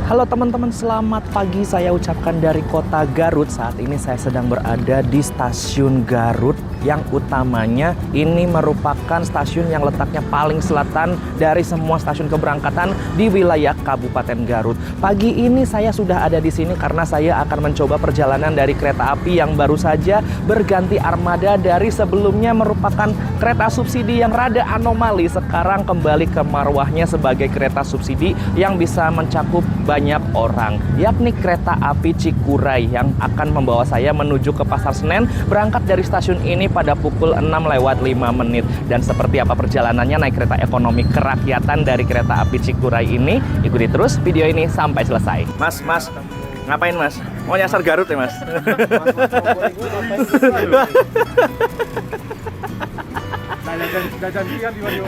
Halo teman-teman, selamat pagi saya ucapkan dari kota Garut. Saat ini saya sedang berada di stasiun Garut yang utamanya ini merupakan stasiun yang letaknya paling selatan dari semua stasiun keberangkatan di wilayah Kabupaten Garut. Pagi ini saya sudah ada di sini karena saya akan mencoba perjalanan dari kereta api yang baru saja berganti armada dari sebelumnya merupakan kereta subsidi yang rada anomali, sekarang kembali ke marwahnya sebagai kereta subsidi yang bisa mencakup banyak orang, yakni kereta api Cikuray yang akan membawa saya menuju ke Pasar Senen, berangkat dari stasiun ini pada pukul 6:05. Dan seperti apa perjalanannya naik kereta ekonomi kerakyatan dari kereta api Cikuray ini? Ikuti terus video ini sampai selesai. Mas, ngapain mas? Mau nyasar Garut ya mas?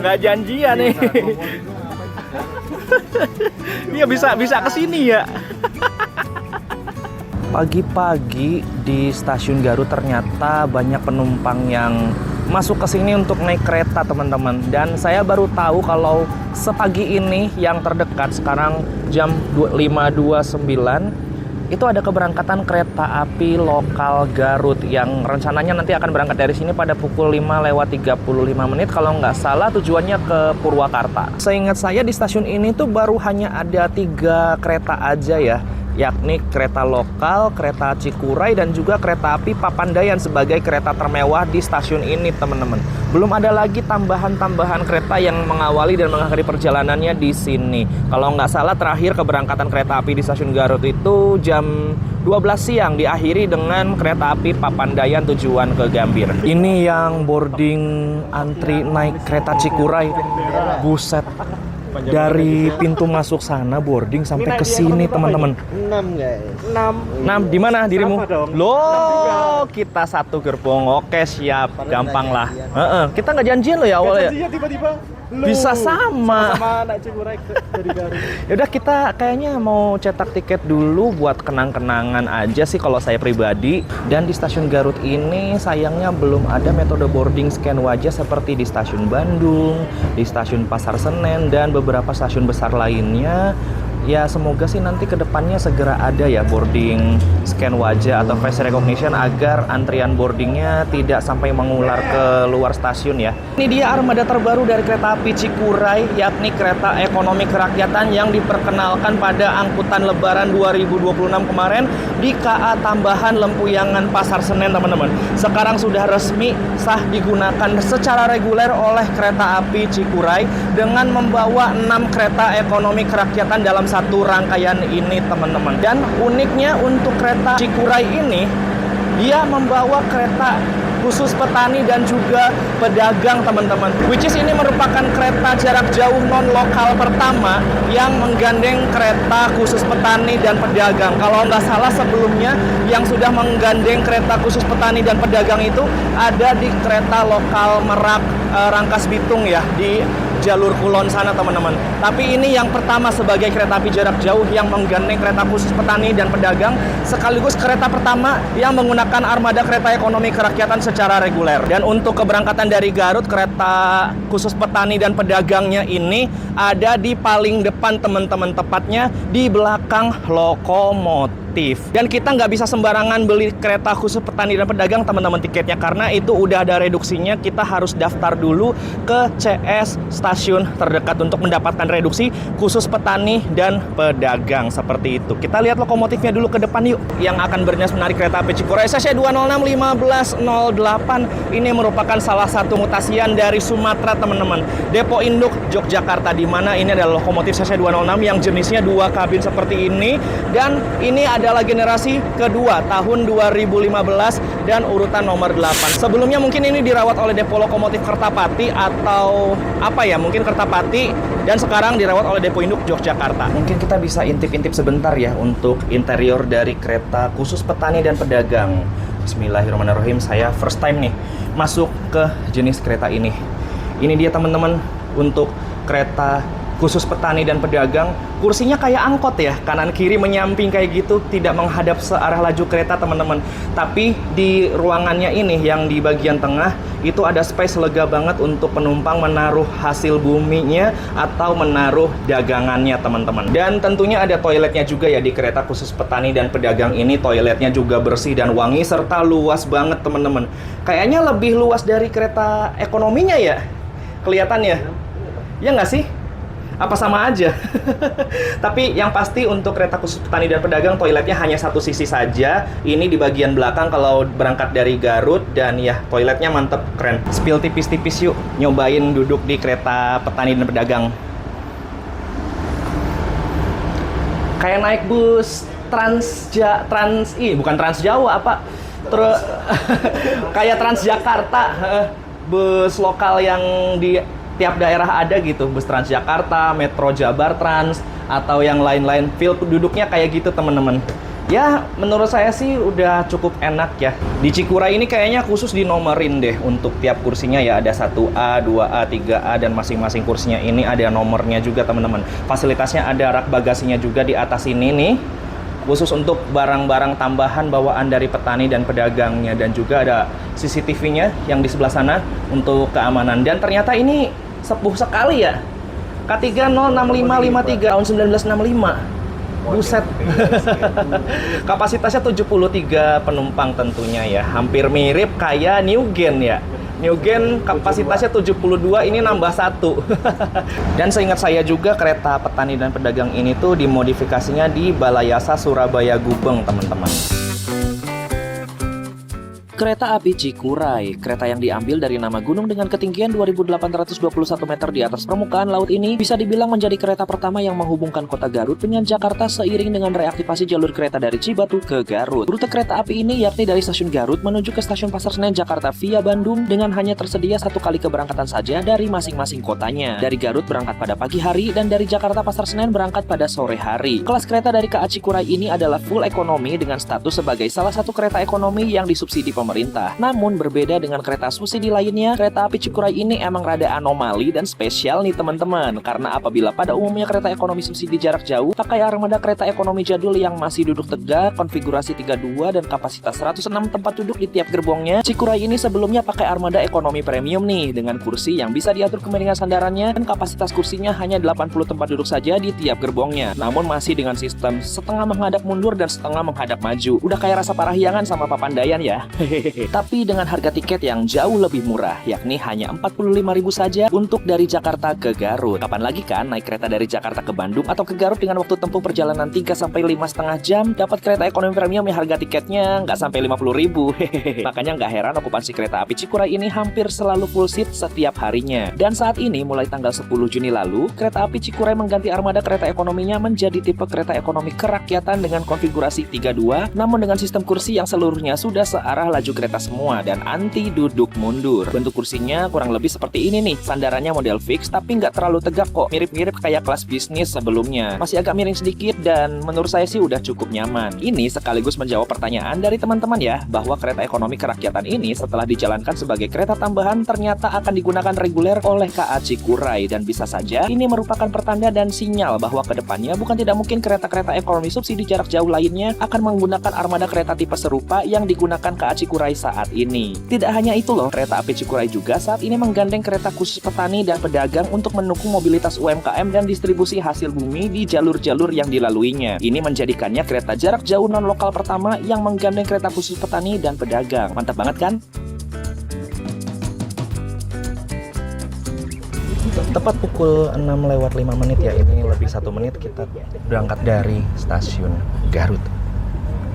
Nggak janjian nih. Iya bisa kesini ya. Pagi-pagi di stasiun Garut ternyata banyak penumpang yang masuk ke sini untuk naik kereta teman-teman. Dan saya baru tahu kalau sepagi ini yang terdekat sekarang jam 5.29 itu ada keberangkatan kereta api lokal Garut yang rencananya nanti akan berangkat dari sini pada pukul 5:35 kalau nggak salah, tujuannya ke Purwakarta. Seingat saya di stasiun ini tuh baru hanya ada 3 kereta aja ya, yakni kereta lokal, kereta Cikuray, dan juga kereta api Papandayan sebagai kereta termewah di stasiun ini teman-teman. Belum ada lagi tambahan-tambahan kereta yang mengawali dan mengakhiri perjalanannya di sini. Kalau nggak salah terakhir keberangkatan kereta api di stasiun Garut itu jam 12 siang, diakhiri dengan kereta api Papandayan tujuan ke Gambir. Ini yang boarding antri naik kereta Cikuray. Buset. Dari pintu masuk sana boarding sampai ke sini teman-teman. 6 guys. 6 di mana dirimu? Loh, kita satu gerbong. Oke, siap. Gampang lah. Kita nggak janjian loh ya awalnya. Tiba-tiba bisa sama naik Cikuray dari Garut. Yaudah, kita kayaknya mau cetak tiket dulu buat kenang-kenangan aja sih kalau saya pribadi. Dan di stasiun Garut ini sayangnya belum ada metode boarding scan wajah seperti di stasiun Bandung, di stasiun Pasar Senen, dan beberapa stasiun besar lainnya. Ya semoga sih nanti kedepannya segera ada ya boarding scan wajah atau face recognition agar antrian boardingnya tidak sampai mengular ke luar stasiun ya. Ini dia armada terbaru dari kereta api Cikuray, yakni kereta ekonomi kerakyatan yang diperkenalkan pada angkutan Lebaran 2026 kemarin di KA Tambahan Lempuyangan Pasar Senen teman-teman. Sekarang sudah resmi sah digunakan secara reguler oleh kereta api Cikuray dengan membawa 6 kereta ekonomi kerakyatan dalam satu rangkaian ini teman-teman. Dan uniknya untuk kereta Cikuray ini, dia membawa kereta khusus petani dan juga pedagang teman-teman. Which is ini merupakan kereta jarak jauh non-lokal pertama yang menggandeng kereta khusus petani dan pedagang. Kalau nggak salah sebelumnya yang sudah menggandeng kereta khusus petani dan pedagang itu ada di kereta lokal Merak Rangkas Bitung ya, di jalur Kulon sana teman-teman. Tapi ini yang pertama sebagai kereta api jarak jauh yang menggandeng kereta khusus petani dan pedagang, sekaligus kereta pertama yang menggunakan armada kereta ekonomi kerakyatan secara reguler. Dan untuk keberangkatan dari Garut, kereta khusus petani dan pedagangnya ini ada di paling depan teman-teman, tepatnya di belakang lokomotif. Dan kita nggak bisa sembarangan beli kereta khusus petani dan pedagang teman-teman tiketnya, karena itu udah ada reduksinya. Kita harus daftar dulu ke CS stasiun terdekat untuk mendapatkan reduksi khusus petani dan pedagang seperti itu. Kita lihat lokomotifnya dulu ke depan yuk, yang akan berdinas menarik kereta api Cikuray SC 206 1508. Ini merupakan salah satu mutasian dari Sumatera teman-teman, Depo Induk Yogyakarta, di mana ini adalah lokomotif CC 206 yang jenisnya 2 kabin seperti ini. Dan ini adalah generasi kedua tahun 2015 dan urutan nomor 8. Sebelumnya mungkin ini dirawat oleh Depo Lokomotif Kertapati atau apa ya, mungkin Kertapati, dan sekarang dirawat oleh Depo Induk Yogyakarta. Mungkin kita bisa intip-intip sebentar ya untuk interior dari kereta khusus petani dan pedagang. Bismillahirrahmanirrahim, saya first time nih masuk ke jenis kereta ini. Ini dia teman-teman untuk kereta khusus petani dan pedagang. Kursinya kayak angkot ya, kanan kiri menyamping kayak gitu, tidak menghadap searah laju kereta teman-teman. Tapi di ruangannya ini yang di bagian tengah itu ada space lega banget untuk penumpang menaruh hasil buminya atau menaruh dagangannya teman-teman. Dan tentunya ada toiletnya juga ya di kereta khusus petani dan pedagang ini. Toiletnya juga bersih dan wangi serta luas banget teman-teman. Kayaknya lebih luas dari kereta ekonominya ya kelihatannya. Ya nggak sih? Apa sama aja? Tapi yang pasti untuk kereta khusus petani dan pedagang toiletnya hanya satu sisi saja. Ini di bagian belakang kalau berangkat dari Garut. Dan ya toiletnya mantep, keren. Spill tipis-tipis yuk, nyobain duduk di kereta petani dan pedagang. Kayak naik bus bukan Trans Jawa apa? Kayak Transjakarta, bus lokal yang di tiap daerah ada gitu, bus Transjakarta, Metro Jabar Trans, atau yang lain-lain. Feel duduknya kayak gitu teman-teman. Ya, menurut saya sih udah cukup enak ya. Di Cikuray ini kayaknya khusus dinomorin deh untuk tiap kursinya ya. Ada 1A, 2A, 3A, dan masing-masing kursinya ini ada nomornya juga teman-teman. Fasilitasnya ada rak bagasinya juga di atas ini nih. Khusus untuk barang-barang tambahan bawaan dari petani dan pedagangnya. Dan juga ada CCTV-nya yang di sebelah sana untuk keamanan. Dan ternyata ini sepuh sekali ya. K306553 tahun 1965. Buset. Kapasitasnya 73 penumpang tentunya ya. Hampir mirip kayak New Gen ya. New Gen kapasitasnya 72, ini nambah 1. Dan seingat saya juga kereta petani dan pedagang ini tuh dimodifikasinya di Balayasa Surabaya Gubeng teman-teman. Kereta api Cikuray, kereta yang diambil dari nama gunung dengan ketinggian 2.821 meter di atas permukaan laut ini bisa dibilang menjadi kereta pertama yang menghubungkan kota Garut dengan Jakarta seiring dengan reaktivasi jalur kereta dari Cibatu ke Garut. Rute kereta api ini yakni dari stasiun Garut menuju ke stasiun Pasar Senen Jakarta via Bandung dengan hanya tersedia satu kali keberangkatan saja dari masing-masing kotanya. Dari Garut berangkat pada pagi hari dan dari Jakarta Pasar Senen berangkat pada sore hari. Kelas kereta dari KA Cikuray ini adalah full ekonomi dengan status sebagai salah satu kereta ekonomi yang disubsidi pemerintah. Namun berbeda dengan kereta subsidi lainnya, kereta api Cikuray ini emang rada anomali dan spesial nih teman-teman. Karena apabila pada umumnya kereta ekonomi subsidi jarak jauh pakai armada kereta ekonomi jadul yang masih duduk tegak, konfigurasi 32 dan kapasitas 106 tempat duduk di tiap gerbongnya, Cikuray ini sebelumnya pakai armada ekonomi premium nih dengan kursi yang bisa diatur kemiringan sandarannya dan kapasitas kursinya hanya 80 tempat duduk saja di tiap gerbongnya. Namun masih dengan sistem setengah menghadap mundur dan setengah menghadap maju. Udah kayak rasa Parahyangan sama Papandayan ya. Tapi dengan harga tiket yang jauh lebih murah, yakni hanya 45.000 saja untuk dari Jakarta ke Garut. Kapan lagi kan naik kereta dari Jakarta ke Bandung atau ke Garut dengan waktu tempuh perjalanan 3-5,5 jam, dapat kereta ekonomi premium yang harga tiketnya nggak sampai 50.000. Makanya nggak heran okupansi kereta api Cikuray ini hampir selalu full seat setiap harinya. Dan saat ini mulai tanggal 10 Juni lalu, kereta api Cikuray mengganti armada kereta ekonominya menjadi tipe kereta ekonomi kerakyatan dengan konfigurasi 32, namun dengan sistem kursi yang seluruhnya sudah searah laju kereta semua dan anti duduk mundur. Bentuk kursinya kurang lebih seperti ini nih. Sandarannya model fix tapi nggak terlalu tegak kok. Mirip-mirip kayak kelas bisnis sebelumnya. Masih agak miring sedikit dan menurut saya sih udah cukup nyaman. Ini sekaligus menjawab pertanyaan dari teman-teman ya, bahwa kereta ekonomi kerakyatan ini setelah dijalankan sebagai kereta tambahan ternyata akan digunakan reguler oleh KA Cikuray, dan bisa saja ini merupakan pertanda dan sinyal bahwa kedepannya bukan tidak mungkin kereta-kereta ekonomi subsidi jarak jauh lainnya akan menggunakan armada kereta tipe serupa yang digunakan KA Cikuray saat ini. Tidak hanya itu loh, kereta api Cikuray juga saat ini menggandeng kereta khusus petani dan pedagang untuk mendukung mobilitas UMKM dan distribusi hasil bumi di jalur-jalur yang dilaluinya. Ini menjadikannya kereta jarak jauh non-lokal pertama yang menggandeng kereta khusus petani dan pedagang. Mantap banget kan? Tepat pukul 6:05 ya, ini lebih 1 menit kita berangkat dari stasiun Garut.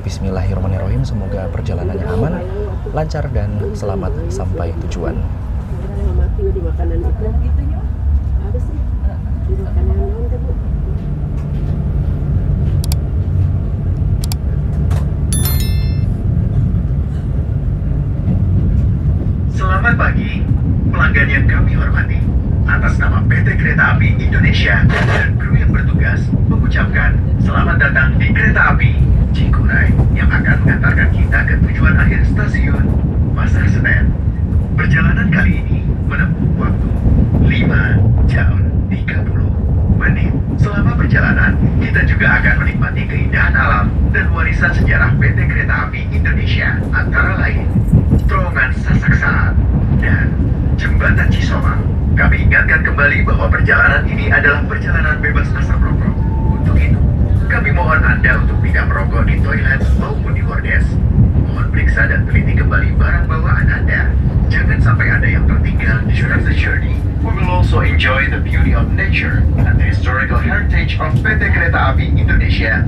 Bismillahirrahmanirrahim, semoga perjalanannya aman, lancar, dan selamat sampai tujuan. Selamat pagi, pelanggan yang kami hormati. Atas nama PT Kereta Api Indonesia dan kru yang bertugas mengucapkan selamat datang di Kereta Api Cikuray yang akan mengantarkan kita ke tujuan akhir stasiun Pasar Senen. Perjalanan kali ini menempuh waktu 5 jam 30 Kita juga akan menikmati keindahan alam dan warisan sejarah PT Kereta Api Indonesia, antara lain Terowongan Sasak-Saat dan Jembatan Cisomang. Kami ingatkan kembali bahwa perjalanan ini adalah perjalanan bebas asap rokok. Untuk itu, kami mohon Anda untuk tidak merokok di toilet maupun di bordes. Mohon periksa dan teliti kembali barang bawaan Anda. Jangan sampai ada yang tertinggal during the journey. We will also enjoy the beauty of nature and the historical heritage of PT Kereta Api Indonesia.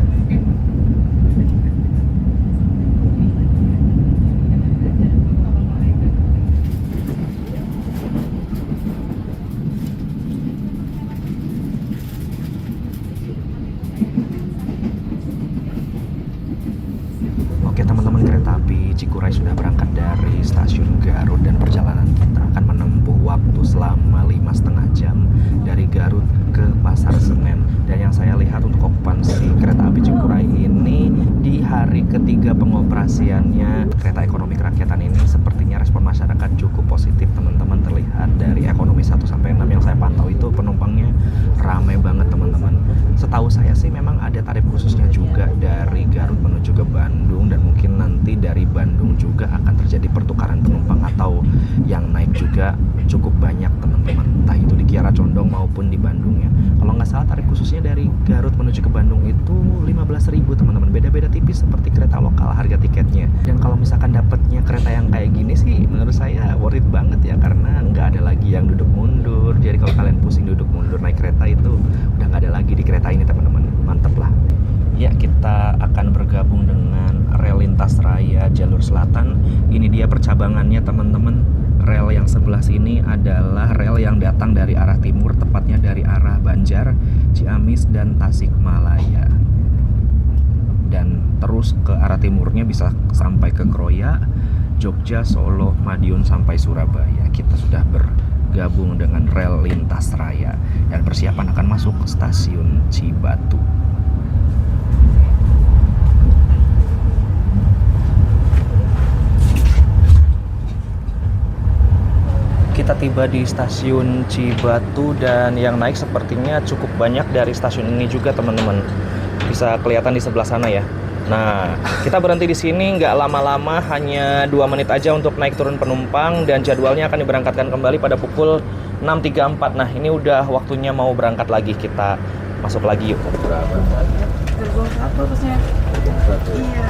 Oke teman-teman, kereta api Cikuray sudah berangkat dari stasiun Garut dan perjalanan kita akan menempuh waktu selama 5,5 jam dari Garut ke Pasar Senen. Dan yang saya lihat untuk okupansi kereta api Cikuray ini di hari ketiga pengoperasiannya kereta ekonomi kerakyatan ini sepertinya respon masyarakat cukup positif teman-teman. Terlihat dari ekonomi 1 sampai 6 yang saya pantau itu penumpangnya ramai banget teman-teman. Setahu saya sih memang ada tarif khususnya juga dari Garut menuju ke Bandung, dan mungkin nanti dari Bandung juga akan terjadi pertukaran penumpang atau yang naik juga cukup banyak teman-teman, entah itu di Kiara Condong maupun di Bandung ya. Kalau nggak salah tarif khususnya dari Garut menuju ke Bandung itu 15.000 teman-teman, beda-beda tipis seperti kereta lokal harga tiketnya. Dan kalau misalkan dapatnya kereta yang kayak gini sih menurut saya worth it banget ya, karena nggak ada lagi yang duduk mundur. Jadi kalau kalian pusing duduk mundur naik kereta itu udah nggak ada lagi di kereta ini teman-teman, mantep lah. Ya, kita akan bergabung dengan rel lintas raya jalur selatan. Ini dia percabangannya teman-teman. Rel yang sebelah sini adalah rel yang datang dari arah timur, tepatnya dari arah Banjar, Ciamis, dan Tasikmalaya. Dan terus ke arah timurnya bisa sampai ke Kroya, Jogja, Solo, Madiun, sampai Surabaya. Kita sudah bergabung dengan rel lintas raya dan persiapan akan masuk ke stasiun Cibatu. Kita tiba di stasiun Cibatu dan yang naik sepertinya cukup banyak dari stasiun ini juga teman-teman. Bisa kelihatan di sebelah sana ya. Nah, kita berhenti di sini nggak lama-lama, hanya 2 menit aja untuk naik turun penumpang, dan jadwalnya akan diberangkatkan kembali pada pukul 6.34. Nah, ini udah waktunya mau berangkat lagi. Kita masuk lagi yuk. Gerbong 1 terusnya. Iya.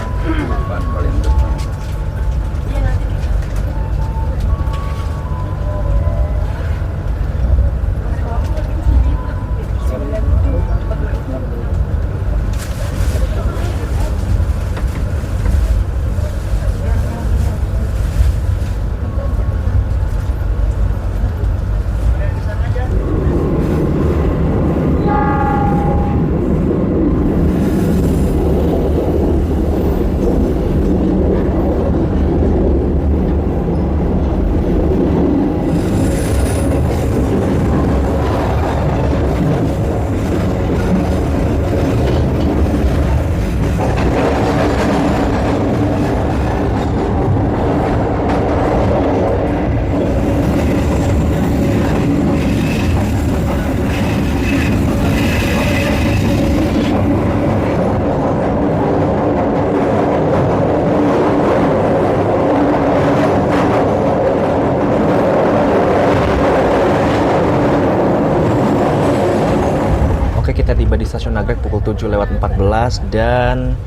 Kita tiba di stasiun Nagrek pukul 7:14 dan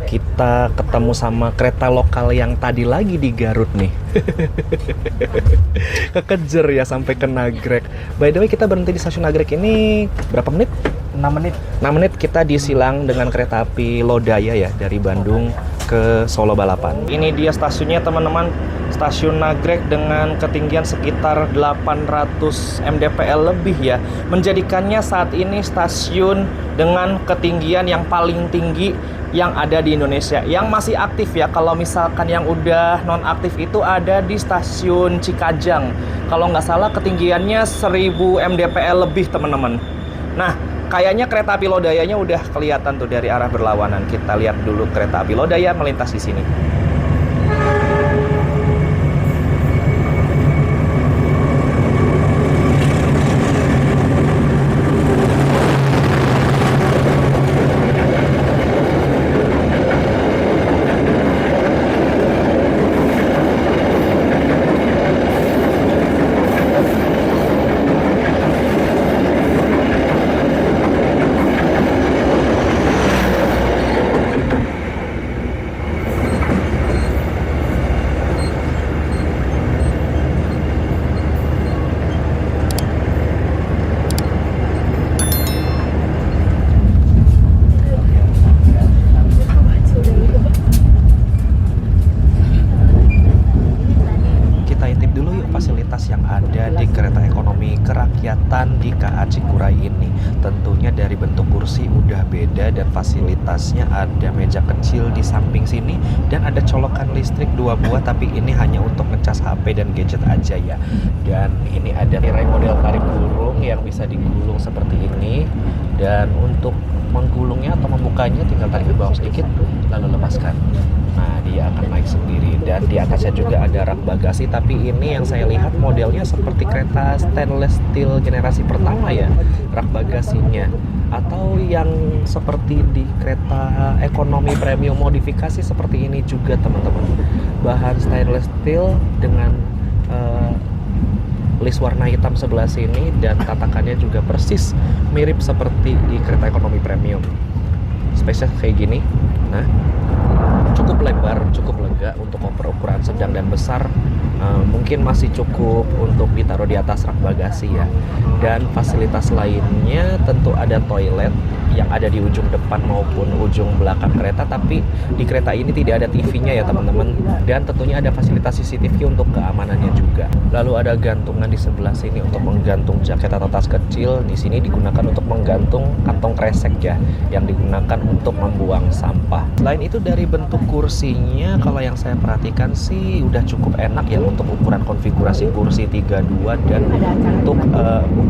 kita ketemu sama kereta lokal yang tadi lagi di Garut nih. Kekejar ya sampai ke Nagrek. By the way, kita berhenti di stasiun Nagrek ini berapa menit? 6 menit. 6 menit kita disilang dengan kereta api Lodaya ya, dari Bandung ke Solo Balapan. Ini dia stasiunnya teman-teman, stasiun Nagrek dengan ketinggian sekitar 800 mdpl lebih ya, menjadikannya saat ini stasiun dengan ketinggian yang paling tinggi yang ada di Indonesia, yang masih aktif ya. Kalau misalkan yang udah non aktif itu ada di stasiun Cikajang, kalau nggak salah ketinggiannya 1000 mdpl lebih teman-teman. Nah, kayaknya kereta api Lodayanya udah kelihatan tuh dari arah berlawanan. Kita lihat dulu kereta api Lodaya melintas di sini. bentuk kursi udah beda dan fasilitasnya ada meja kecil di samping sini dan ada colokan listrik 2 buah, tapi ini hanya untuk ngecas HP dan gadget aja ya. Dan ini ada tirai model tarik gulung yang bisa digulung seperti ini, dan untuk menggulungnya atau membukanya tinggal tarik ke bawah sedikit lalu lepaskan. Nah, dia akan naik sendiri, dan di atasnya juga ada rak bagasi, tapi ini yang saya lihat modelnya seperti kereta stainless steel generasi pertama ya, rak bagasinya. Atau yang seperti di kereta ekonomi premium modifikasi seperti ini juga teman-teman. Bahan stainless steel dengan list warna hitam sebelah sini, dan tatakannya juga persis mirip seperti di kereta ekonomi premium. Spesial kayak gini. Nah, cukup lebar, cukup lega untuk ukuran sedang dan besar. Mungkin masih cukup untuk ditaruh di atas rak bagasi ya. Dan fasilitas lainnya tentu ada toilet yang ada di ujung depan maupun ujung belakang kereta, tapi di kereta ini tidak ada TV-nya ya teman-teman, dan tentunya ada fasilitas CCTV untuk keamanannya juga. Lalu ada gantungan di sebelah sini untuk menggantung jaket atau tas kecil. Di sini digunakan untuk menggantung kantong kresek ya, yang digunakan untuk membuang sampah. Selain itu dari bentuk kursinya, kalau yang saya perhatikan sih udah cukup enak ya untuk ukuran konfigurasi kursi 32 dan untuk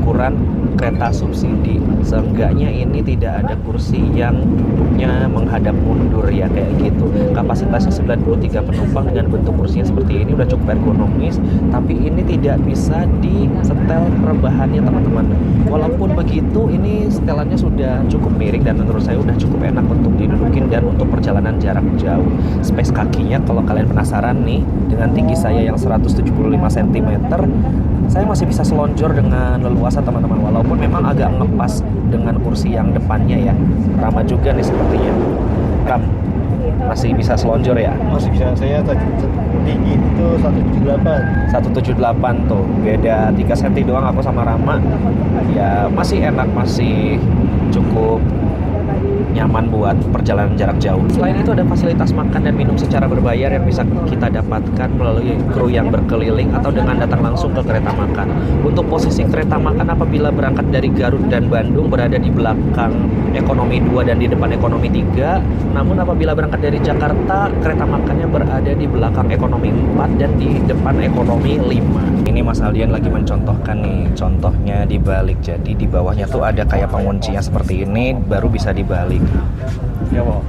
ukuran kereta subsidi. Seenggaknya ini tidak ada kursi yang duduknya menghadap mundur ya, kayak gitu. Kapasitasnya 93 penumpang dengan bentuk kursinya seperti ini udah cukup ergonomis, tapi ini tidak bisa di setel rebahannya teman-teman. Walaupun begitu, ini setelannya sudah cukup miring dan menurut saya udah cukup enak untuk didudukin dan untuk perjalanan jarak jauh. Space kakinya kalau kalian penasaran nih, dengan tinggi saya yang 175 cm, saya masih bisa selonjor dengan leluasa teman-teman, walaupun memang agak ngepas dengan kursi yang depannya ya. Rama juga nih sepertinya. Ram, masih bisa selonjor ya? Masih bisa, saya tadi tinggi itu 178. 178 tuh, beda 3 cm doang aku sama Rama. Ya masih enak, masih cukup nyaman buat perjalanan jarak jauh. Selain itu ada fasilitas makan dan minum secara berbayar yang bisa kita dapatkan melalui kru yang berkeliling atau dengan datang langsung ke kereta makan. Untuk posisi kereta makan apabila berangkat dari Garut dan Bandung berada di belakang ekonomi 2 dan di depan ekonomi 3. Namun apabila berangkat dari Jakarta, kereta makannya berada di belakang ekonomi 4 dan di depan ekonomi 5. Ini Mas Aldian lagi mencontohkan nih, contohnya dibalik. Jadi di bawahnya tuh ada kayak penguncinya seperti ini, baru bisa dibalik. Ya, wow.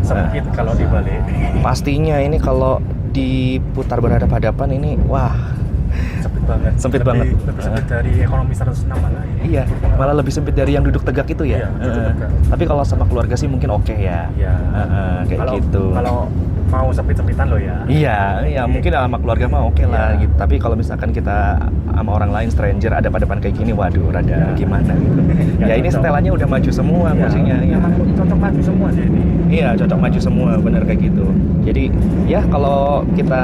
Sempit kalau dibalik. Pastinya ini kalau diputar berhadapan-hadapan ini, wah, Sempit banget. Sempit banget. Lebih sempit dari ekonomi 106 malah ini. iya, malah lebih sempit dari yang duduk tegak itu ya. Iya, duduk tegak. Tapi kalau sama keluarga sih mungkin oke ya. Iya. Kayak Kalau- gitu. Kalau mau sempit-sempitan loh ya. Iya, mungkin sama keluarga mah oke lah Iya. gitu. Tapi kalau misalkan kita sama orang lain stranger ada pada depan kayak gini, waduh, rada gimana gitu. Ya ini cocok. setelannya udah maju semua Iya, kursinya. Iya. Emang cocok maju semua sih ini. Iya, cocok maju semua, bener kayak gitu. Jadi ya kalau kita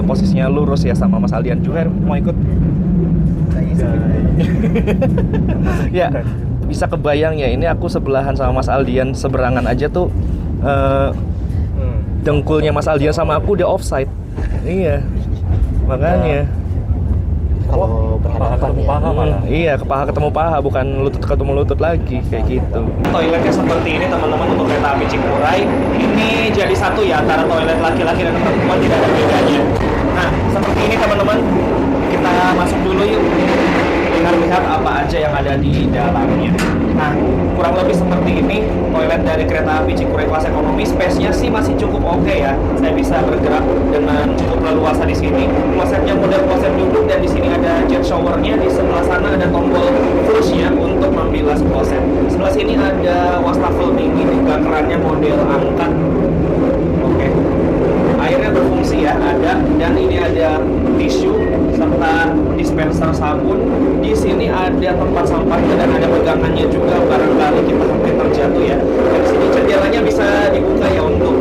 posisinya lurus ya sama Mas Aldian juga mau ikut, ya bisa kebayang ya. Ini aku sebelahan sama Mas Aldian, seberangan aja tuh dengkulnya Mas Aldian sama aku udah offside. Iya, makanya. Kalau berhadapan ketemu ya. paha malah. Iya, ke paha ketemu paha, bukan lutut ketemu lutut lagi, kayak gitu. Toiletnya seperti ini teman-teman untuk kereta api Cikuray. Ini jadi satu ya antara toilet laki-laki dan perempuan, tidak ada bedanya. Nah, seperti ini teman-teman. Kita masuk dulu yuk. Lihat apa aja yang ada di dalamnya. Nah, kurang lebih seperti ini toilet dari kereta api Cikuray kelas ekonomi. Space-nya sih masih cukup oke ya. Saya bisa bergerak dengan cukup leluasa di sini. Klosetnya model kloset duduk dan di sini ada jet showernya. Di sebelah sana ada tombol flushnya untuk membilas kloset. Sebelah sini ada wastafel mini, juga kerannya model angkat. Oke. Airnya berfungsi ya, ada, dan ini ada tisu serta dispenser sabun. Di sini ada tempat sampahnya dan ada pegangannya juga barangkali kita sampai terjatuh ya. Dan di sini jendelanya bisa dibuka ya untuk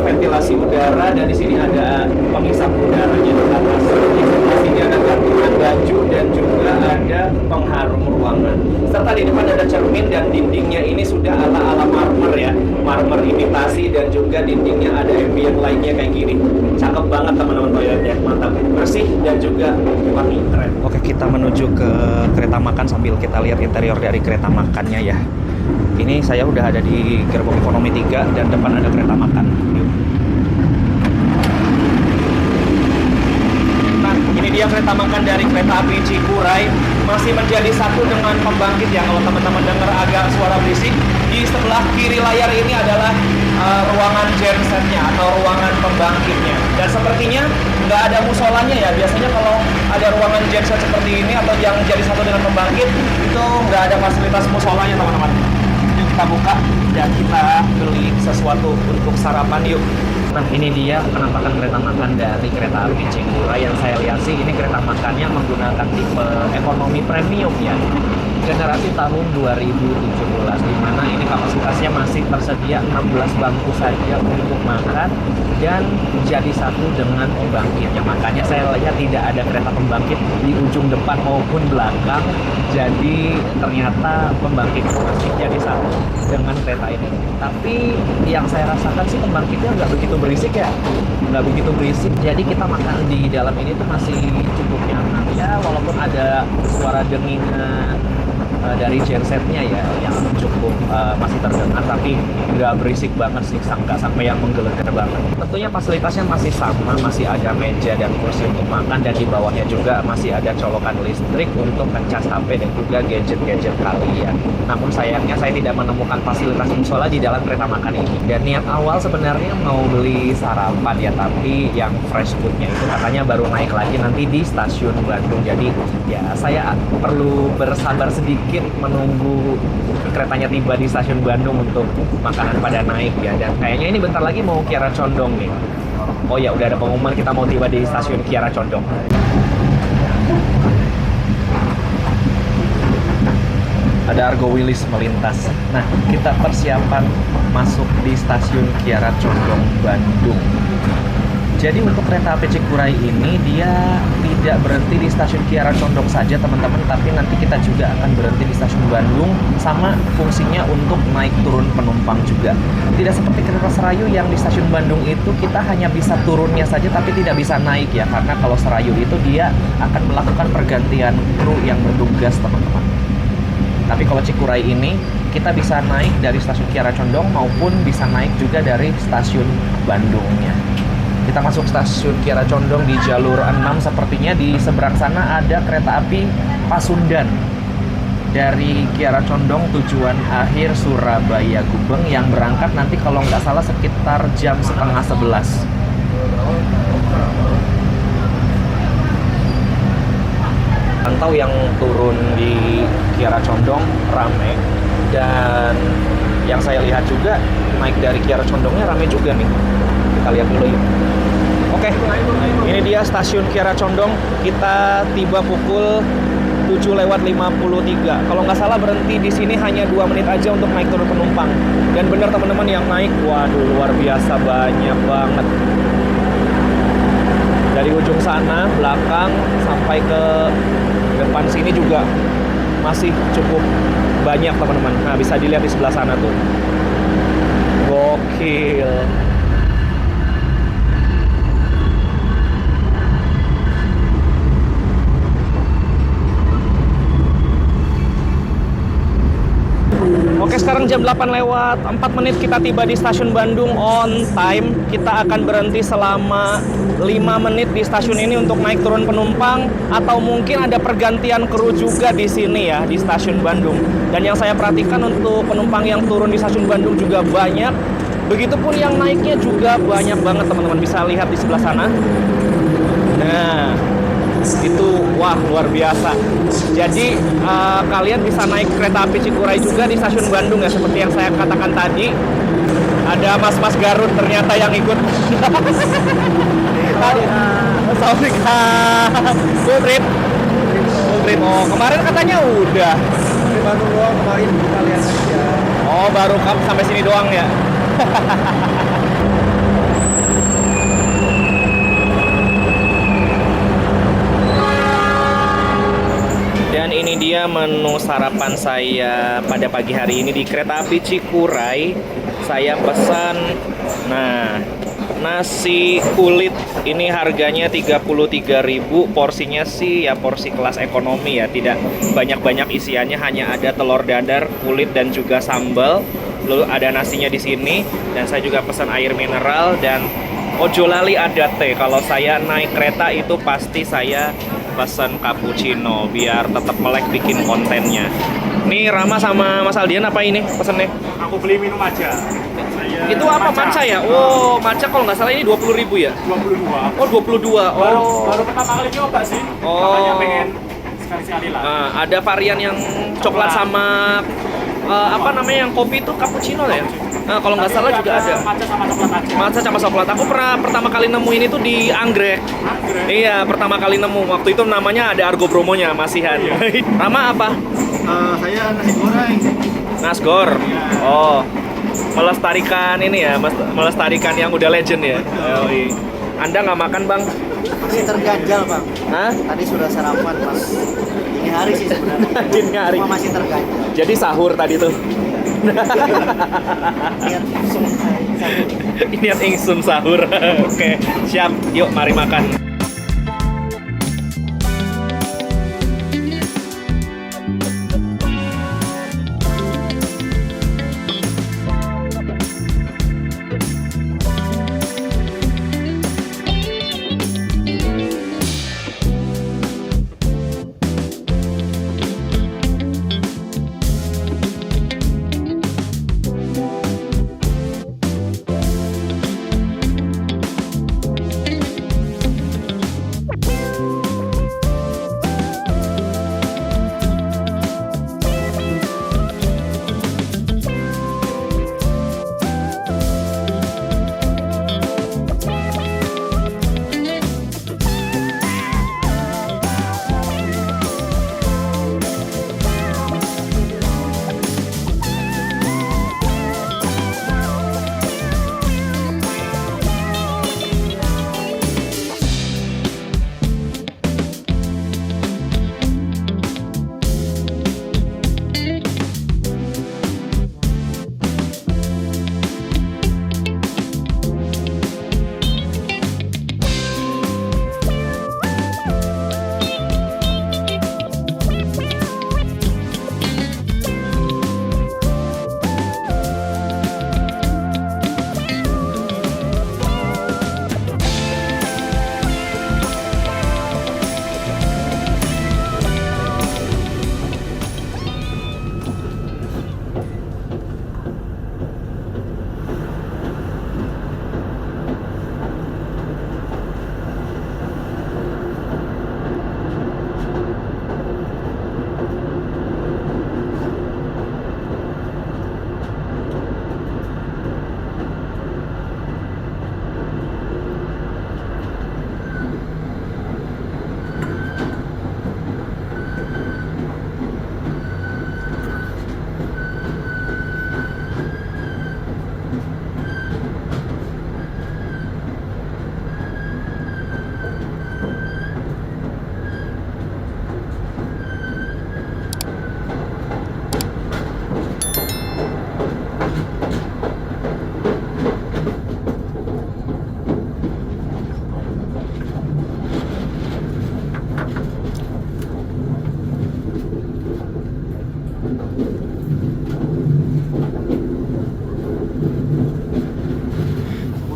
ventilasi udara, dan di sini ada pengisap udaranya di atas. Di sebelah sini ada gantungan baju dan juga ada pengharum ruangan. Serta di depan ada cermin dan dindingnya ini sudah ala-ala marmer ya. Marmer imitasi dan juga dindingnya ada ambient light-nya kayak gini. Cakep banget teman-teman toiletnya, mantap, bersih dan juga wangi, keren. Oke, kita menuju ke kereta makan sambil kita lihat interior dari kereta makannya ya. Ini saya udah ada di gerbong ekonomi 3 dan depan ada kereta makan. Yuk. Nah, ini dia kereta makan dari kereta api Cikuray. Masih menjadi satu dengan pembangkit ya. Kalau teman-teman dengar agak suara berisik, di sebelah kiri layar ini adalah ruangan gensetnya atau ruangan pembangkitnya. Dan sepertinya nggak ada musolanya ya. Biasanya kalau ada ruangan genset seperti ini atau yang jadi satu dengan pembangkit, itu nggak ada fasilitas musolanya teman-teman. Yuk kita buka dan kita beli sesuatu untuk sarapan yuk. Nah, ini dia penampakan kereta makan dari kereta api Cikuray. Yang saya lihat sih ini kereta makannya menggunakan tipe ekonomi premium ya. Generasi tahun 2017, di mana ini kapasitasnya masih tersedia 16 bangku saja untuk makan dan jadi satu dengan pembangkitnya. Makanya saya lihat tidak ada kereta pembangkit di ujung depan maupun belakang. Jadi ternyata pembangkit masih jadi satu dengan kereta ini. Tapi yang saya rasakan sih pembangkitnya nggak begitu berisik ya, nggak begitu berisik. Jadi kita makan di dalam ini tuh masih cukup nyaman ya, walaupun ada suara dengingan dari gensetnya ya yang cukup masih terdengar, tapi nggak berisik banget sih, nggak sampai yang menggelegar banget. Tentunya fasilitasnya masih sama, masih ada meja dan kursi untuk makan, dan di bawahnya juga masih ada colokan listrik untuk ngecas HP dan juga gadget-gadget kalian. Namun sayangnya saya tidak menemukan fasilitas musola di dalam kereta makan ini. Dan niat awal sebenarnya mau beli sarapan ya, tapi yang fresh foodnya itu katanya baru naik lagi nanti di stasiun Bandung. Jadi ya saya perlu bersabar sedikit menunggu keretanya tiba di stasiun Bandung untuk makanan pada naik ya. Dan kayaknya ini bentar lagi mau Kiara Condong nih. Oh ya, udah ada pengumuman kita mau tiba di stasiun Kiara Condong. Ada Argo Wilis melintas. Nah, kita persiapan masuk di stasiun Kiara Condong Bandung. Jadi untuk kereta api Cikuray ini dia tidak berhenti di stasiun Kiara Condong saja teman-teman, tapi nanti kita juga akan berhenti di stasiun Bandung, sama fungsinya untuk naik turun penumpang juga. Tidak seperti kereta Serayu yang di stasiun Bandung itu kita hanya bisa turunnya saja tapi tidak bisa naik ya, karena kalau Serayu itu dia akan melakukan pergantian kru yang bertugas teman-teman. Tapi kalau Cikuray ini kita bisa naik dari stasiun Kiara Condong maupun bisa naik juga dari stasiun Bandungnya. Kita masuk stasiun Kiara Condong di jalur 6, sepertinya di seberang sana ada kereta api Pasundan dari Kiara Condong tujuan akhir Surabaya Gubeng yang berangkat nanti kalau nggak salah sekitar jam 10:30. Pantau yang turun di Kiara Condong rame, dan yang saya lihat juga naik dari Kiara Condongnya rame juga nih. Kita lihat dulu yuk. Oke, ini dia stasiun Kiara Condong. Kita tiba pukul 7:53. Kalau nggak salah berhenti di sini hanya 2 menit aja untuk naik turun penumpang. Dan benar teman-teman yang naik, waduh luar biasa banyak banget. Dari ujung sana, belakang, sampai ke depan sini juga masih cukup banyak teman-teman. Nah, bisa dilihat di sebelah sana tuh. Gokil. Oke, sekarang jam 8:04 kita tiba di stasiun Bandung on time. Kita akan berhenti selama 5 menit di stasiun ini untuk naik turun penumpang, atau mungkin ada pergantian kru juga di sini ya, di stasiun Bandung. Dan yang saya perhatikan untuk penumpang yang turun di stasiun Bandung juga banyak. Begitupun yang naiknya juga banyak banget teman-teman. Bisa lihat di sebelah sana. Nah, itu wah luar biasa. Jadi kalian bisa naik kereta api Cikuray juga di stasiun Bandung ya, seperti yang saya katakan tadi. Ada mas-mas Garut ternyata yang ikut. Assalamualaikum. Full trip. Oh, kemarin katanya udah. Di Bandung doang kemarin, kita lihat aja. Oh, baru sampai sini doang ya. Dan ini dia menu sarapan saya pada pagi hari ini di kereta api Cikuray. Saya pesan, nah Nasi kulit ini harganya 33.000, porsinya sih ya porsi kelas ekonomi ya, tidak banyak-banyak isiannya, hanya ada telur dadar, kulit dan juga sambal. Lalu ada nasinya di sini dan saya juga pesan air mineral dan ojo lali ada teh. Kalau saya naik kereta itu pasti saya pesan cappuccino biar tetap melek bikin kontennya. Nih Rama sama Mas Aldian apa ini pesennya? Aku beli minum aja. Itu apa matcha ya? Oh, matcha kalau nggak salah ini 20.000 ya? 22. Oh, 22. Oh. Baru pertama kali nyoba sih. Oh. Makanya pengen sekali-sekali lah. Ada varian yang coklat sama apa namanya yang kopi itu cappuccino ya? Nah, kalau nggak salah juga ada. Matcha sama coklat aja. Matcha sama coklat. Aku pernah pertama kali nemuin itu di Anggrek. Iya, pertama kali nemu. Waktu itu namanya ada Argo Bromonya, masihan. Rama apa? Saya nasi goreng. Nasgor. Oh. Melestarikan ini ya, melestarikan yang udah legend ya. Oh, iya. Anda nggak makan, Bang? Masih terganjal, Bang. Hah? Tadi sudah sarapan pas dini hari sih sebenarnya. Dini hari. Cuma masih terganjal. Jadi sahur tadi tuh. Niat langsung sahur. Niat ingsun sahur. Oke, siap. Yuk, mari makan.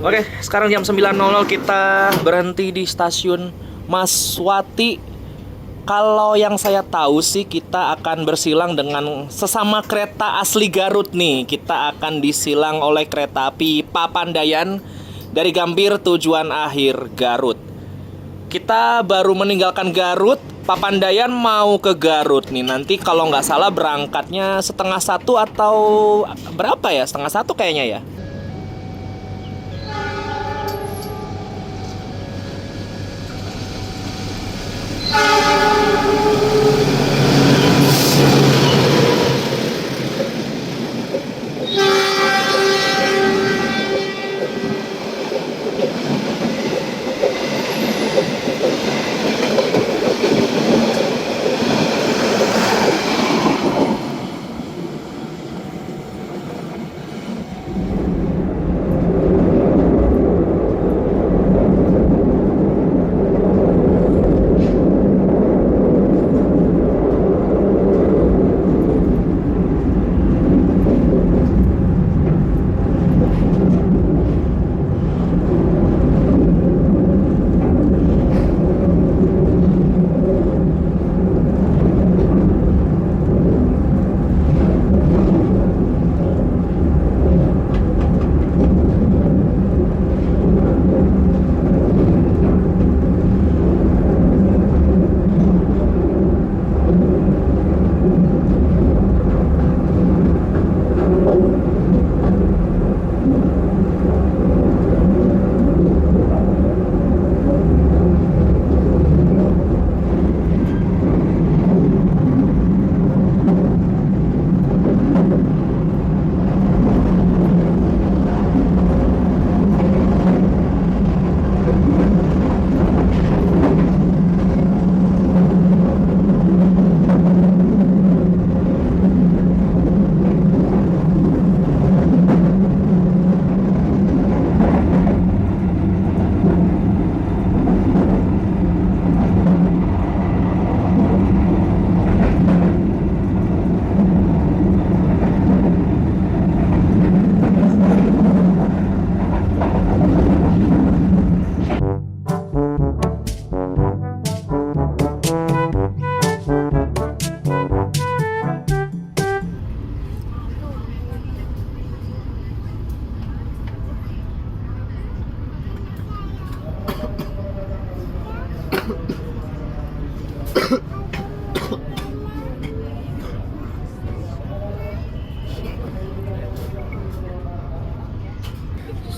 Oke, sekarang jam 9.00 kita berhenti di stasiun Maswati. Kalau yang saya tahu sih kita akan bersilang dengan sesama kereta asli Garut nih. Kita akan disilang oleh kereta api Papandayan dari Gambir tujuan akhir Garut. Kita baru meninggalkan Garut, Papandayan mau ke Garut nih. Nanti kalau nggak salah berangkatnya 12:30 atau berapa ya? 12:30 kayaknya ya.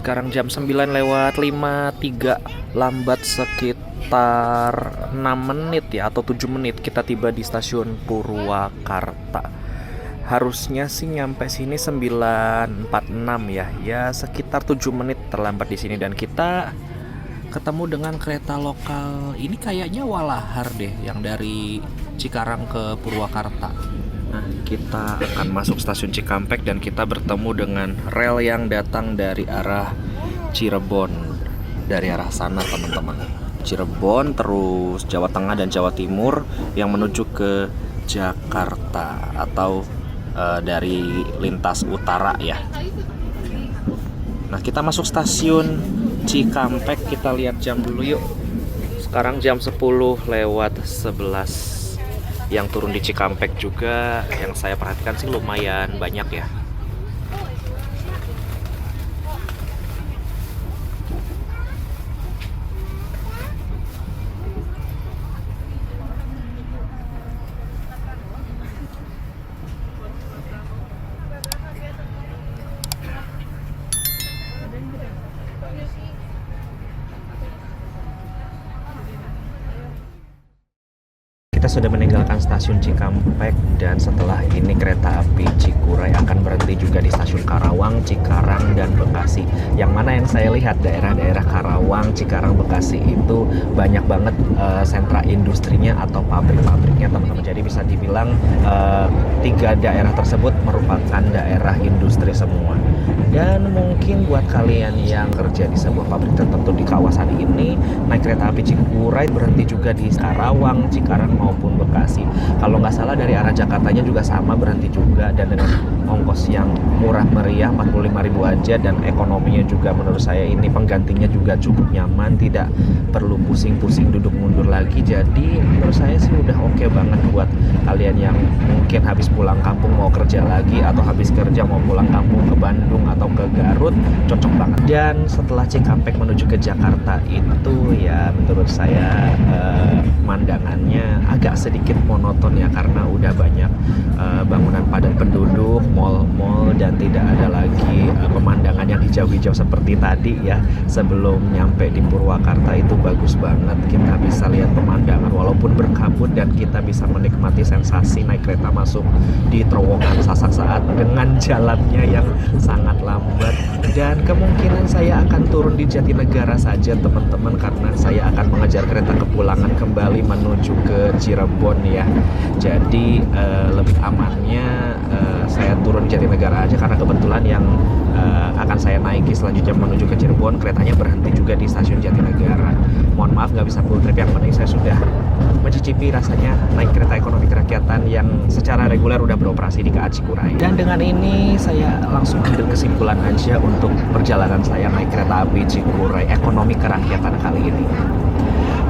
Sekarang jam 9:05.53, lambat sekitar 6 menit ya atau 7 menit kita tiba di stasiun Purwakarta. Harusnya sih nyampe sini 9.46 ya. Ya sekitar 7 menit terlambat di sini, dan kita ketemu dengan kereta lokal. Ini kayaknya Walahar deh yang dari Cikarang ke Purwakarta. Nah, kita akan masuk stasiun Cikampek dan kita bertemu dengan rel yang datang dari arah Cirebon. Dari arah sana, teman-teman. Cirebon, terus Jawa Tengah dan Jawa Timur yang menuju ke Jakarta atau dari lintas utara ya. Nah, kita masuk stasiun Cikampek, kita lihat jam dulu yuk. Sekarang jam 10:11. Yang turun di Cikampek juga yang saya perhatikan sih lumayan banyak ya. Kita sudah meninggalkan stasiun Cikampek dan setelah ini kereta api Cikuray akan berhenti juga di stasiun Karawang, Cikarang, dan Bekasi. Yang mana yang saya lihat daerah-daerah Karawang, Cikarang, Bekasi itu banyak banget sentra industrinya atau pabrik-pabriknya, teman-teman. Jadi bisa dibilang 3 daerah tersebut merupakan daerah industri semua. Dan mungkin buat kalian yang kerja di sebuah pabrik tertentu di kawasan ini, naik kereta api Cikuray berhenti juga di Karawang, Cikarang maupun Bekasi. Kalau nggak salah dari arah Jakartanya juga sama, berhenti juga, dan dengan ongkos yang murah meriah 45.000 aja, dan ekonominya juga menurut saya ini penggantinya juga cukup nyaman, tidak perlu pusing-pusing duduk mundur lagi. Jadi menurut saya sih udah oke banget buat kalian yang mungkin habis pulang kampung mau kerja lagi, atau habis kerja mau pulang kampung ke Bandung atau ke Garut, cocok banget. Dan setelah Cikampek menuju ke Jakarta itu ya menurut saya pemandangannya agak sedikit monoton ya, karena udah banyak bangunan padat penduduk, mal-mal, dan tidak ada lagi pemandangan yang hijau-hijau seperti tadi ya. Sebelum nyampe di Purwakarta itu bagus banget, kita bisa lihat pemandangan walaupun berkabut, dan kita bisa menikmati sensasi naik kereta masuk di terowongan Sasak Saat dengan jalannya yang sangat lambat. Dan kemungkinan saya akan turun di Jatinegara saja, teman-teman, karena saya akan mengejar kereta kepulangan kembali menuju ke Cirebon ya. Jadi lebih amannya saya turun di Jatinegara aja, karena kebetulan yang akan saya naiki selanjutnya menuju ke Cirebon keretanya berhenti juga di stasiun Jatinegara. Mohon maaf nggak bisa full trip, yang penting saya sudah mencicipi rasanya naik kereta ekonomi kerakyatan yang secara reguler udah beroperasi di KA Cikuray. Dan dengan ini saya langsung ambil kesimpulan aja untuk perjalanan saya naik kereta api Cikuray ekonomi kerakyatan kali ini.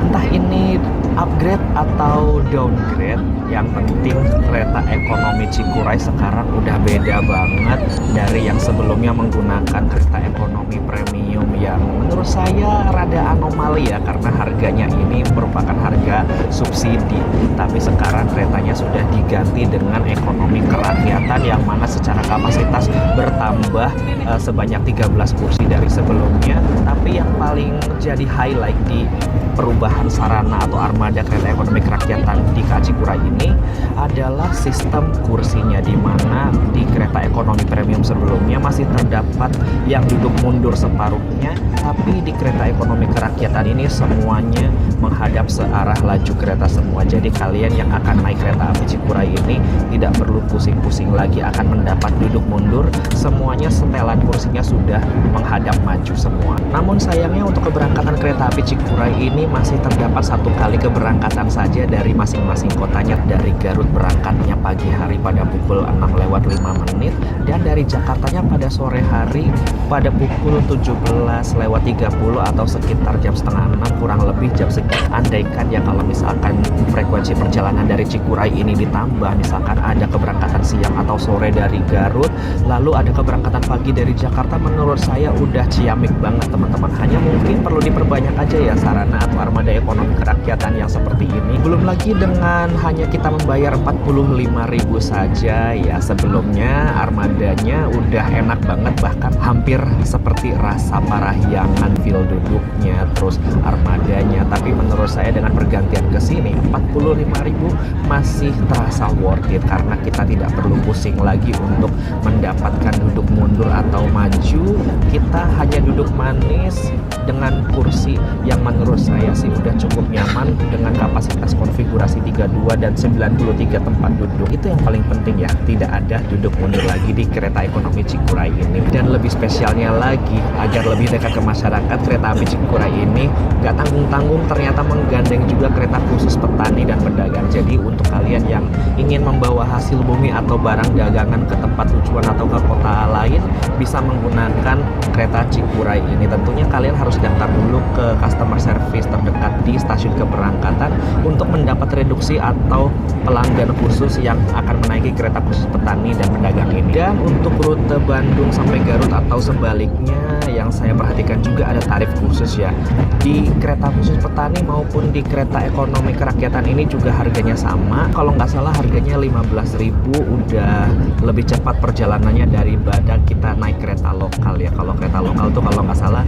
Entah ini upgrade atau downgrade, yang penting kereta ekonomi Cikuray sekarang udah beda banget dari yang sebelumnya menggunakan kereta ekonomi premium yang menurut saya rada anomali ya, karena harganya ini merupakan harga subsidi. Tapi sekarang keretanya sudah diganti dengan ekonomi kerakyatan yang mana secara kapasitas bertambah sebanyak 13 kursi dari sebelumnya. Tapi yang paling jadi highlight di perubahan sarana atau armada kereta ekonomi kerakyatan di KA Cikuray ini adalah sistem kursinya, di mana di kereta ekonomi premium sebelumnya masih terdapat yang duduk mundur separuhnya, tapi di kereta ekonomi kerakyatan ini semuanya menghadap searah laju kereta semua. Jadi kalian yang akan naik kereta api Cikuray ini tidak perlu pusing-pusing lagi akan mendapat duduk mundur, semuanya setelan kursinya sudah menghadap maju semua. Namun sayangnya untuk keberangkatan kereta api Cikuray ini masih terdapat 1 kali keberangkatan saja dari masing-masing kotanya. Dari Garut berangkatnya pagi hari pada pukul 6:05, dan dari Jakartanya pada sore hari pada pukul 17:30 atau sekitar jam setengah 6, kurang lebih jam segitu Andaikan ya kalau misalkan frekuensi perjalanan dari Cikuray ini ditambah, misalkan ada keberangkatan siang atau sore dari Garut, lalu ada keberangkatan pagi dari Jakarta, menurut saya udah ciamik banget teman-teman. Hanya mungkin perlu diperbanyak aja ya sarana atau armada ekonomi kerakyatan yang seperti ini. Belum lagi dengan hanya kita membayar 45.000 saja ya, sebelumnya armadanya udah enak banget, bahkan hampir seperti rasa Parahyangan feel duduknya, terus armadanya. Tapi menurut saya dengan pergantian ke sini 45.000 masih terasa worth it, karena kita tidak perlu pusing lagi untuk mendapatkan duduk mundur atau maju. Kita hanya duduk manis dengan kursi yang menurut saya sih udah cukup nyaman dengan kapasitas konfigurasi 32 dan 93 tempat duduk. Itu yang paling penting ya, tidak ada duduk mundur lagi di kereta ekonomi Cikuray ini. Dan lebih spesialnya lagi, agar lebih dekat ke masyarakat, kereta api Cikuray ini nggak tanggung-tanggung ternyata menggandeng juga kereta khusus petani dan pedagang. Jadi untuk kalian yang ingin membawa hasil bumi atau barang dagangan ke tempat tujuan atau ke kota lain, bisa menggunakan kereta Cikuray ini. Tentunya kalian harus daftar dulu ke customer service terdekat di stasiun keberangkatan untuk mendapat reduksi atau pelanggan khusus yang akan menaiki kereta khusus petani dan pedagang ini. Dan untuk rute Bandung sampai Garut atau sebaliknya, yang saya perhatikan juga ada tarif khusus ya. Di kereta khusus petani maupun di kereta ekonomi kerakyatan ini juga harganya sama. Kalau nggak salah harganya 15.000, udah lebih cepat perjalanannya daripada kita naik kereta lokal ya. Kalau kereta lokal tuh kalau nggak salah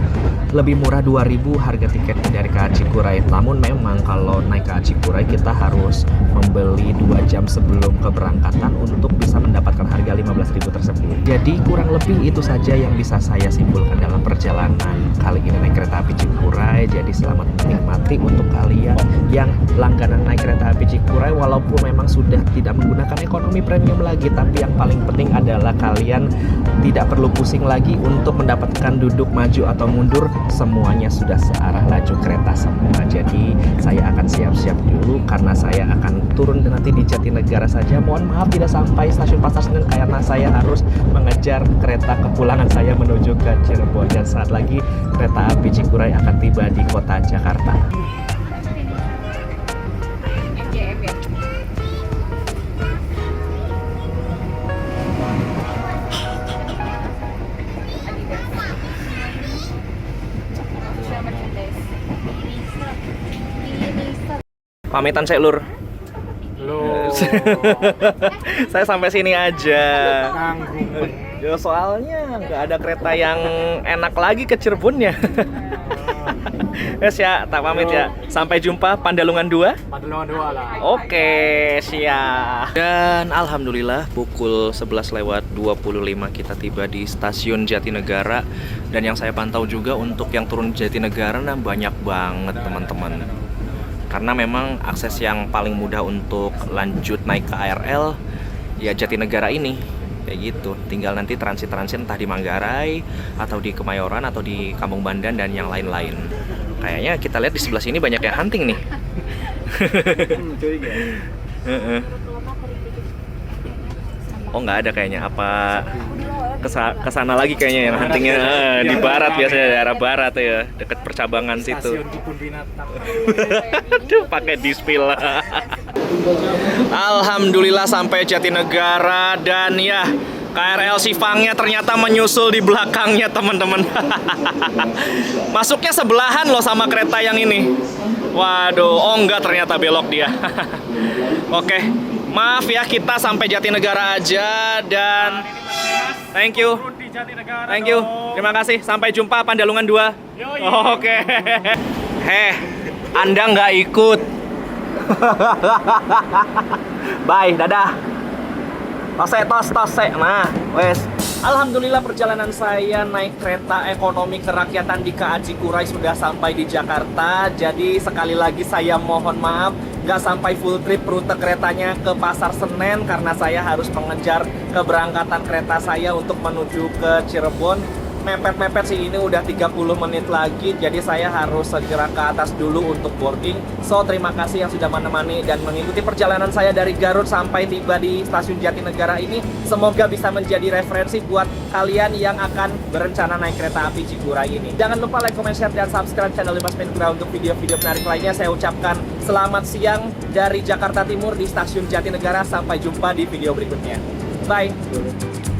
lebih murah 2.000 harga tiketnya dari KA Cikuray. Namun memang kalau naik KA Cikuray kita harus membeli 2 jam sebelum keberangkatan untuk bisa mendapatkan harga 15.000 tersebut. Jadi kurang lebih itu saja yang bisa saya simpulkan dalam perjalanan kali ini naik kereta api Cikuray. Jadi selamat menikmati untuk kalian yang langganan naik kereta api Cikuray, walaupun memang sudah tidak menggunakan ekonomi premium lagi, tapi yang paling penting adalah kalian tidak perlu pusing lagi untuk mendapatkan duduk maju atau mundur, semuanya sudah searah laju kereta semua. Jadi saya akan siap-siap dulu karena saya akan turun nanti di Jatinegara saja. Mohon maaf tidak sampai stasiun Pasar Senen karena saya harus mengejar kereta kepulangan saya menuju ke Cirebon. Dan saat lagi kereta api Cikuray akan tiba di kota Jakarta. Pamitan saya lur. Loh, Saya sampai sini aja. nanggung. Ya soalnya nggak ada kereta yang enak lagi ke Cirebon ya. Yes ya, tak pamit ya. Sampai jumpa Pandalungan 2. Pandalungan 2 lah. Oke, siap. Dan alhamdulillah pukul 11:25 kita tiba di stasiun Jatinegara. Dan yang saya pantau juga untuk yang turun Jatinegara nah banyak banget teman-teman. Karena memang akses yang paling mudah untuk lanjut naik ke KRL ya Jatinegara ini. Kayak gitu, tinggal nanti transit entah di Manggarai atau di Kemayoran atau di Kampung Bandan dan yang lain-lain. Kayaknya kita lihat di sebelah sini banyak yang hunting nih. Curiga. Oh nggak ada kayaknya, apa kesana lagi kayaknya yang huntingnya di barat biasanya, daerah barat ya, dekat percabangan situ. Stasiun Kebun Binatang. Aduh, pakai dispil. Alhamdulillah sampai Jatinegara dan ya KRL Sifangnya ternyata menyusul di belakangnya teman-teman. Masuknya sebelahan loh sama kereta yang ini. Waduh, oh enggak ternyata belok dia. Oke, maaf ya kita sampai Jatinegara aja dan thank you. Thank you. Terima kasih. Sampai jumpa Pandalungan 2. Oke. Heh, Anda nggak ikut. Bye, dadah. Tos. Nah, wes. Alhamdulillah perjalanan saya naik kereta ekonomi kerakyatan di KA Cikuray sudah sampai di Jakarta. Jadi sekali lagi saya mohon maaf nggak sampai full trip rute keretanya ke Pasar Senen karena saya harus mengejar keberangkatan kereta saya untuk menuju ke Cirebon. mepet-mepet sih, ini udah 30 menit lagi, jadi saya harus segera ke atas dulu untuk boarding. So, terima kasih yang sudah menemani dan mengikuti perjalanan saya dari Garut sampai tiba di stasiun Jatinegara ini. Semoga bisa menjadi referensi buat kalian yang akan berencana naik kereta api Cikuray ini. Jangan lupa like, comment, share, dan subscribe channel Dimas Mahendra untuk video-video menarik lainnya. Saya ucapkan selamat siang dari Jakarta Timur di stasiun Jatinegara. Sampai jumpa di video berikutnya. Bye!